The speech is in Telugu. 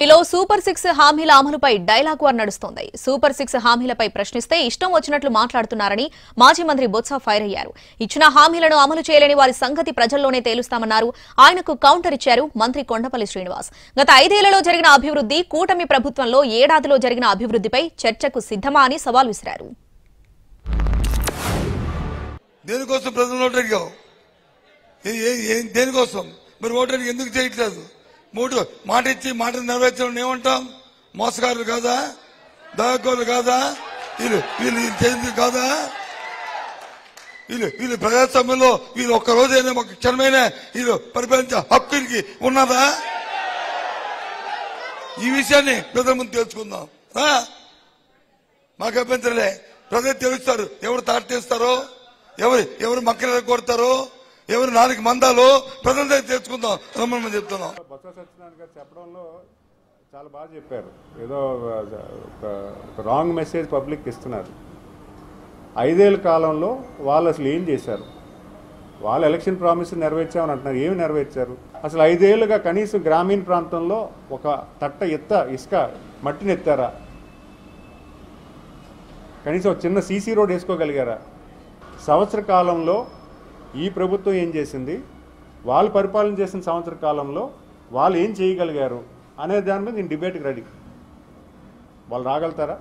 ఇలో సూపర్ 6 హామీల అమలుపై డైలాగ్ వార్ నడుస్తోంది. సూపర్ 6 హామీలపై ప్రశ్నిస్తే ఇష్టం వచ్చినట్లు మాట్లాడుతున్నారని మాజీ మంత్రి బొత్స ఫైర్ అయ్యారు. ఇచ్చిన హామీలను అమలు చేయలేని వారి సంగతి ప్రజల్లోనే తేలుస్తామన్నారు. ఆయనకు కౌంటర్ ఇచ్చారు మంత్రి కొండపల్లి శ్రీనివాస్. గత 5 ఏళ్లలో జరిగిన అభివృద్ధి, కూటమి ప్రభుత్వంలో ఏడాదిలో జరిగిన అభివృద్ధిపై చర్చకు సిద్ధమా అని సవాల్ విసిరారు. దేనికోసం ప్రజలు ఓటు అడిగావు? దేనికోసం మరి ఓటు అడిగి ఎందుకు చేయట్లేదు? మాట ఇచ్చి మాట నెరవేర్చడం ఏమంటాం? మోసగారులు కాదా? దగాకోరులు కాదా? వీళ్ళు చేసింది కాదా? వీళ్ళు ప్రజాస్వామ్యంలో వీళ్ళు ఒక్క రోజైనా ఒక క్షణమైనా వీళ్ళు పరిపాలించే హక్కుకి ఉన్నదా? ఈ విషయాన్ని ప్రజల ముందు తెలుసుకుందాం. మాకు అభ్యంతరలే. ప్రజలు తెలుస్తారు ఎవరు తాట తీస్తారో, ఎవరు మక్కలు కొడతారో, ఎవరు నాలుగు మందాలో ప్రజల దగ్గర తెచ్చుకుందాం రమ్మని చెప్తున్నాం. బొత్స సత్యనారాయణ గారు చెప్పడంలో చాలా బాగా చెప్పారు. ఏదో రాంగ్ మెసేజ్ పబ్లిక్ ఇస్తున్నారు. 5 ఏళ్ల కాలంలో వాళ్ళు అసలు ఏం చేశారు? వాళ్ళు ఎలక్షన్ ప్రామిస్ నెరవేర్చామని అంటున్నారు. ఏమి నెరవేర్చారు? అసలు 5 ఏళ్లుగా కనీసం గ్రామీణ ప్రాంతంలో ఒక తట్ట ఇసుక మట్టిని ఎత్తారా? కనీసం ఒక చిన్న సీసీ రోడ్ వేసుకోగలిగారా? సంవత్సర కాలంలో ఈ ప్రభుత్వం ఏం చేసింది, వాళ్ళు పరిపాలన చేసిన సంవత్సర కాలంలో వాళ్ళు ఏం చేయగలిగారు అనే దాని మీద నేను డిబేట్కి రెడీ. వాళ్ళు రాగలుగుతారా?